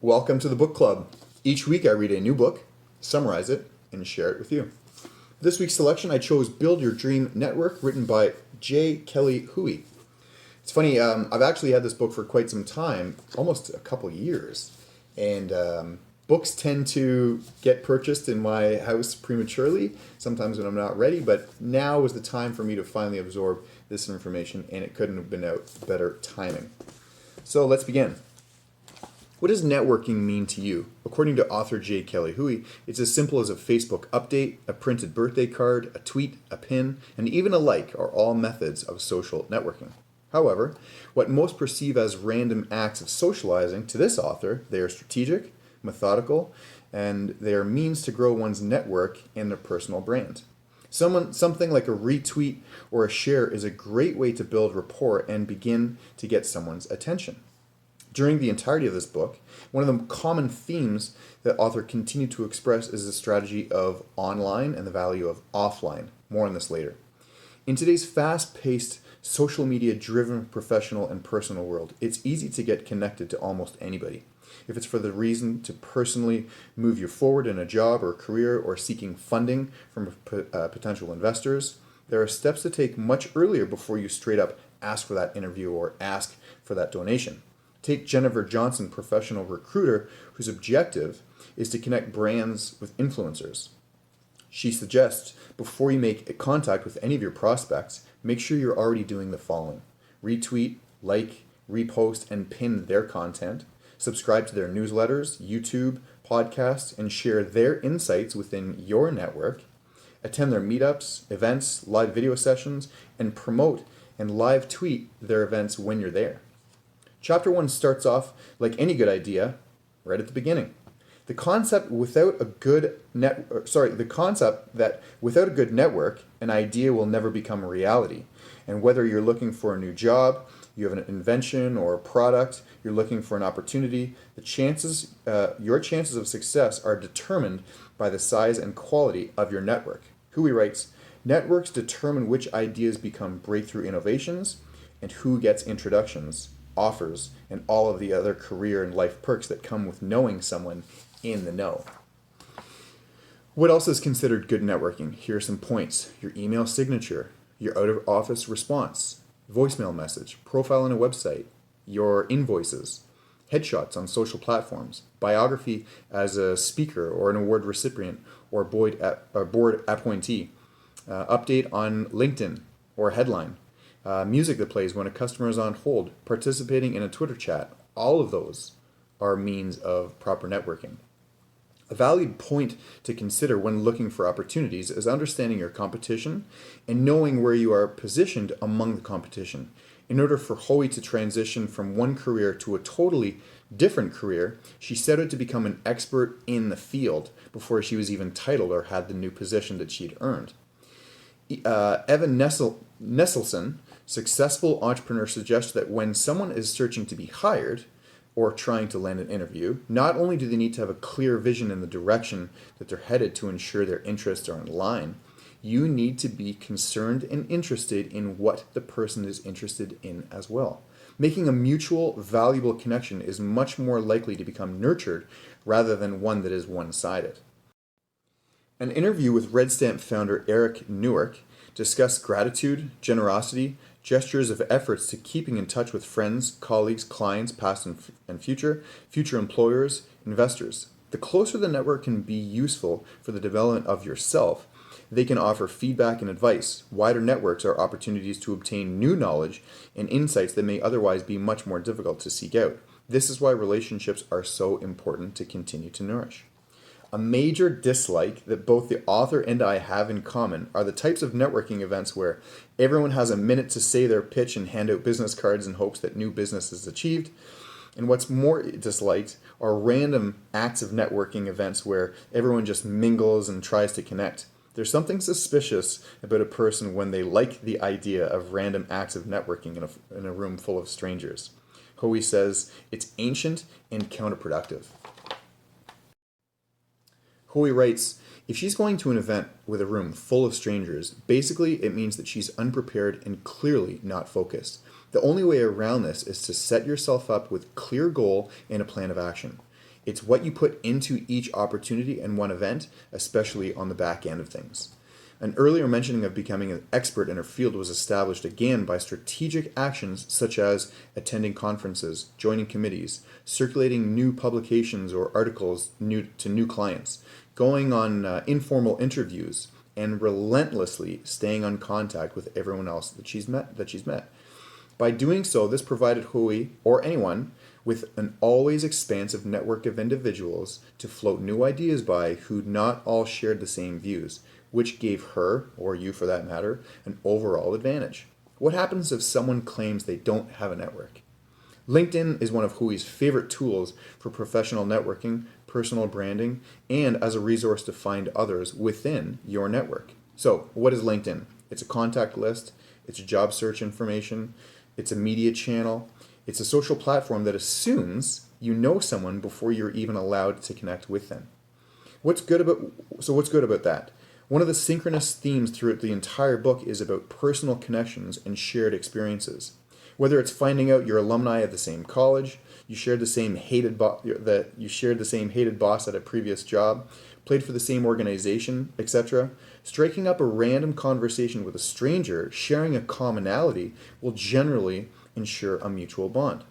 Welcome to the book club. Each week I read a new book, summarize it, and share it with you. This week's selection I chose Build Your Dream Network, written by Kelly Hui. It's funny, I've actually had this book for quite some time, almost a couple years, and books tend to get purchased in my house prematurely, sometimes when I'm not ready, but now was the time for me to finally absorb this information, and it couldn't have been out better timing. So let's begin. What does networking mean to you? According to author Kelly Hui, it's as simple as a Facebook update, a printed birthday card, a tweet, a pin, and even a like are all methods of social networking. However, what most perceive as random acts of socializing, to this author, they are strategic, methodical, and they are means to grow one's network and their personal brand. Something like a retweet or a share is a great way to build rapport and begin to get someone's attention. During the entirety of this book, one of the common themes that author continued to express is the strategy of online and the value of offline. More on this later. In today's fast-paced, social media-driven professional and personal world, it's easy to get connected to almost anybody. If it's for the reason to personally move you forward in a job or a career or seeking funding from potential investors, there are steps to take much earlier before you straight up ask for that interview or ask for that donation. Take Jennifer Johnson, professional recruiter, whose objective is to connect brands with influencers. She suggests before you make contact with any of your prospects, make sure you're already doing the following: retweet, like, repost, and pin their content, subscribe to their newsletters, YouTube, podcasts, and share their insights within your network, attend their meetups, events, live video sessions, and promote and live tweet their events when you're there. Chapter 1 starts off like any good idea, right at the beginning. The concept that without a good network, an idea will never become a reality. And whether you're looking for a new job, you have an invention or a product, you're looking for an opportunity, your chances of success are determined by the size and quality of your network. Hui writes, networks determine which ideas become breakthrough innovations and who gets introductions, offers, and all of the other career and life perks that come with knowing someone in the know. What else is considered good networking? Here are some points: your email signature, your out-of-office response, voicemail message, profile on a website, your invoices, headshots on social platforms, biography as a speaker or an award recipient or board appointee, update on LinkedIn or a headline, music that plays when a customer is on hold, participating in a Twitter chat. All of those are means of proper networking. A valid point to consider when looking for opportunities is understanding your competition and knowing where you are positioned among the competition. In order for Hui to transition from one career to a totally different career, she set out to become an expert in the field before she was even titled or had the new position that she'd earned. Evan Nesselson, successful entrepreneur, suggests that when someone is searching to be hired or trying to land an interview, not only do they need to have a clear vision in the direction that they're headed to ensure their interests are in line, you need to be concerned and interested in what the person is interested in as well. Making a mutual, valuable connection is much more likely to become nurtured rather than one that is one-sided. An interview with Red Stamp founder Eric Newark discussed gratitude, generosity, gestures of efforts to keeping in touch with friends, colleagues, clients, past and future employers, investors. The closer the network can be useful for the development of yourself, they can offer feedback and advice. Wider networks are opportunities to obtain new knowledge and insights that may otherwise be much more difficult to seek out. This is why relationships are so important to continue to nourish. A major dislike that both the author and I have in common are the types of networking events where everyone has a minute to say their pitch and hand out business cards in hopes that new business is achieved. And what's more disliked are random acts of networking events where everyone just mingles and tries to connect. There's something suspicious about a person when they like the idea of random acts of networking in a room full of strangers. Hui says it's ancient and counterproductive. Hui writes, if she's going to an event with a room full of strangers, basically it means that she's unprepared and clearly not focused. The only way around this is to set yourself up with clear goal and a plan of action. It's what you put into each opportunity and one event, especially on the back end of things. An earlier mentioning of becoming an expert in her field was established again by strategic actions such as attending conferences, joining committees, circulating new publications or articles to new clients, going on informal interviews, and relentlessly staying on contact with everyone else that she's met. By doing so, this provided Hui, or anyone, with an always expansive network of individuals to float new ideas by who not all shared the same views, which gave her, or you for that matter, an overall advantage. What happens if someone claims they don't have a network? LinkedIn is one of Hui's favorite tools for professional networking, personal branding, and as a resource to find others within your network. So, what is LinkedIn? It's a contact list, it's job search information, it's a media channel, it's a social platform that assumes you know someone before you're even allowed to connect with them. What's good about that? One of the synchronous themes throughout the entire book is about personal connections and shared experiences. Whether it's finding out you're alumni at the same college, you shared the same hated boss at a previous job, played for the same organization, etc., striking up a random conversation with a stranger, sharing a commonality, will generally ensure a mutual bond.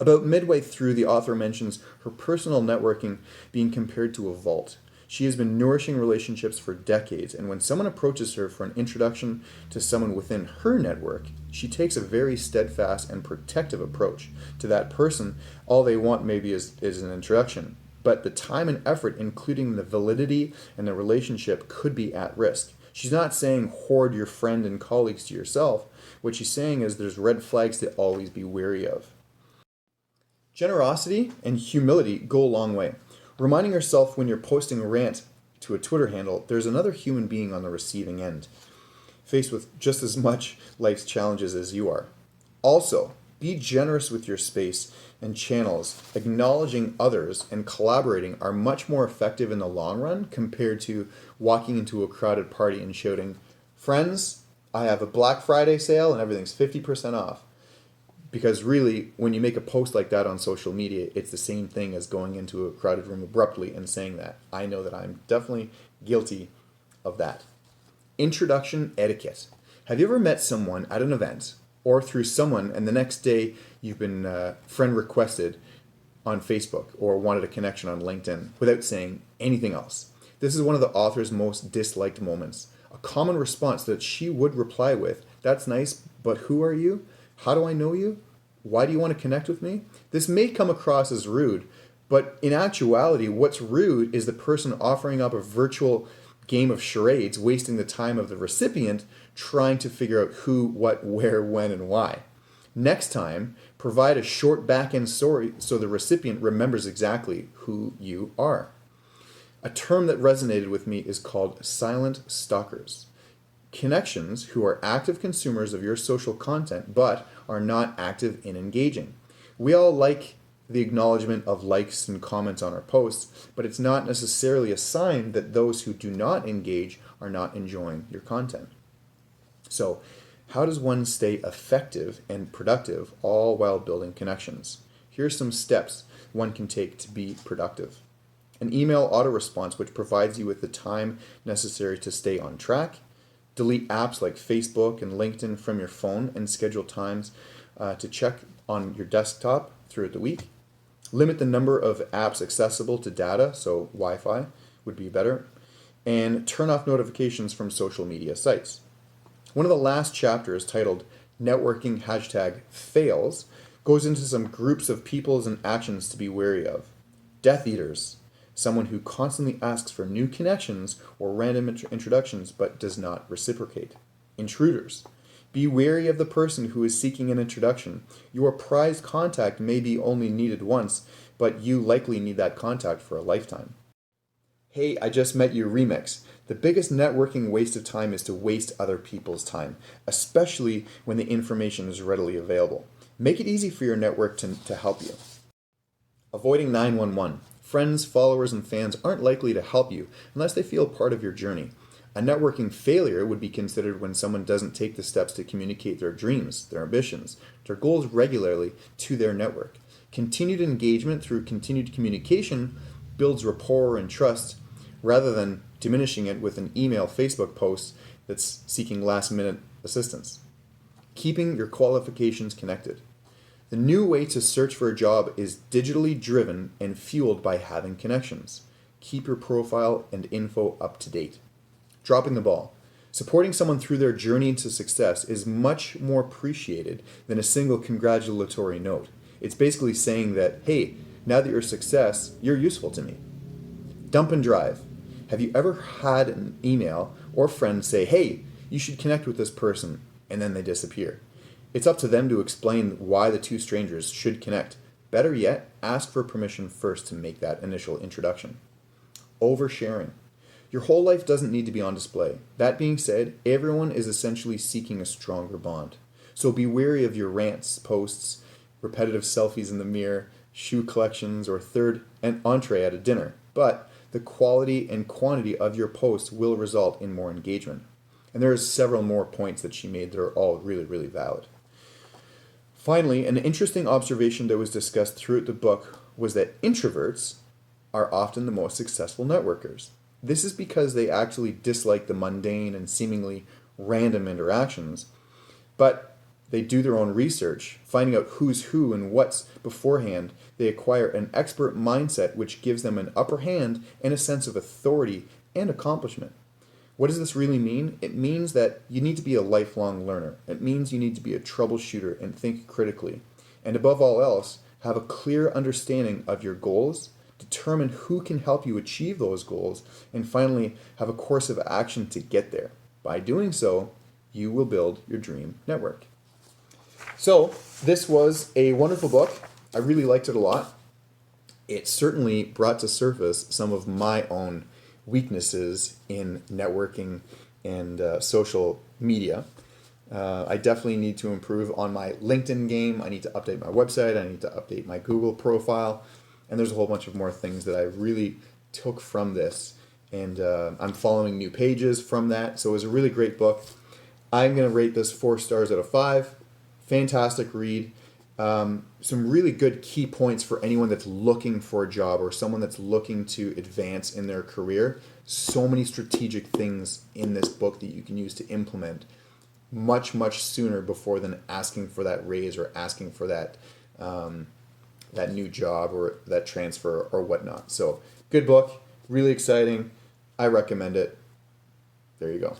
About midway through, the author mentions her personal networking being compared to a vault. She has been nourishing relationships for decades, and when someone approaches her for an introduction to someone within her network, she takes a very steadfast and protective approach. To that person, all they want maybe is an introduction, but the time and effort, including the validity and the relationship, could be at risk. She's not saying hoard your friend and colleagues to yourself. What she's saying is there's red flags to always be wary of. Generosity and humility go a long way. Reminding yourself when you're posting a rant to a Twitter handle, there's another human being on the receiving end, faced with just as much life's challenges as you are. Also, be generous with your space and channels. Acknowledging others and collaborating are much more effective in the long run compared to walking into a crowded party and shouting, "Friends, I have a Black Friday sale and everything's 50% off." Because really, when you make a post like that on social media, it's the same thing as going into a crowded room abruptly and saying that. I know that I'm definitely guilty of that. Introduction etiquette. Have you ever met someone at an event or through someone and the next day you've been friend requested on Facebook or wanted a connection on LinkedIn without saying anything else? This is one of the author's most disliked moments. A common response that she would reply with, "That's nice, but who are you? How do I know you? Why do you want to connect with me?" This may come across as rude, but in actuality, what's rude is the person offering up a virtual game of charades, wasting the time of the recipient trying to figure out who, what, where, when, and why. Next time, provide a short back-end story so the recipient remembers exactly who you are. A term that resonated with me is called silent stalkers. Connections who are active consumers of your social content but are not active in engaging. We all like the acknowledgement of likes and comments on our posts, but it's not necessarily a sign that those who do not engage are not enjoying your content. So, how does one stay effective and productive all while building connections? Here's some steps one can take to be productive. An email autorespons which provides you with the time necessary to stay on track. Delete apps like Facebook and LinkedIn from your phone and schedule times to check on your desktop throughout the week. Limit the number of apps accessible to data, so Wi-Fi would be better. And turn off notifications from social media sites. One of the last chapters, titled Networking #Fails, goes into some groups of peoples and actions to be wary of. Death eaters. Someone who constantly asks for new connections or random introductions but does not reciprocate. Intruders. Be wary of the person who is seeking an introduction. Your prized contact may be only needed once, but you likely need that contact for a lifetime. Hey, I just met you remix. The biggest networking waste of time is to waste other people's time, especially when the information is readily available. Make it easy for your network to help you. Avoiding 911. Friends, followers, and fans aren't likely to help you unless they feel part of your journey. A networking failure would be considered when someone doesn't take the steps to communicate their dreams, their ambitions, their goals regularly to their network. Continued engagement through continued communication builds rapport and trust rather than diminishing it with an email, Facebook post that's seeking last-minute assistance. Keeping your qualifications connected. The new way to search for a job is digitally driven and fueled by having connections. Keep your profile and info up to date. Dropping the ball. Supporting someone through their journey into success is much more appreciated than a single congratulatory note. It's basically saying that, hey, now that you're a success, you're useful to me. Dump and drive. Have you ever had an email or friend say, hey, you should connect with this person, and then they disappear? It's up to them to explain why the two strangers should connect. Better yet, ask for permission first to make that initial introduction. Oversharing. Your whole life doesn't need to be on display. That being said, everyone is essentially seeking a stronger bond. So be wary of your rants, posts, repetitive selfies in the mirror, shoe collections, or third entree at a dinner. But the quality and quantity of your posts will result in more engagement. And there are several more points that she made that are all really, really valid. Finally, an interesting observation that was discussed throughout the book was that introverts are often the most successful networkers. This is because they actually dislike the mundane and seemingly random interactions, but they do their own research, finding out who's who and what's beforehand. They acquire an expert mindset which gives them an upper hand and a sense of authority and accomplishment. What does this really mean? It means that you need to be a lifelong learner. It means you need to be a troubleshooter and think critically. And above all else, have a clear understanding of your goals, determine who can help you achieve those goals, and finally, have a course of action to get there. By doing so, you will build your dream network. So, this was a wonderful book. I really liked it a lot. It certainly brought to surface some of my own weaknesses in networking and social media. I definitely need to improve on my LinkedIn game. I need to update my website. I need to update my Google profile. And there's a whole bunch of more things that I really took from this. And I'm following new pages from that. So it was a really great book. I'm going to rate this 4 stars out of 5. Fantastic read. Some really good key points for anyone that's looking for a job or someone that's looking to advance in their career. So many strategic things in this book that you can use to implement much, much sooner before than asking for that raise or asking for that that new job or that transfer or whatnot. So good book, really exciting. I recommend it. There you go.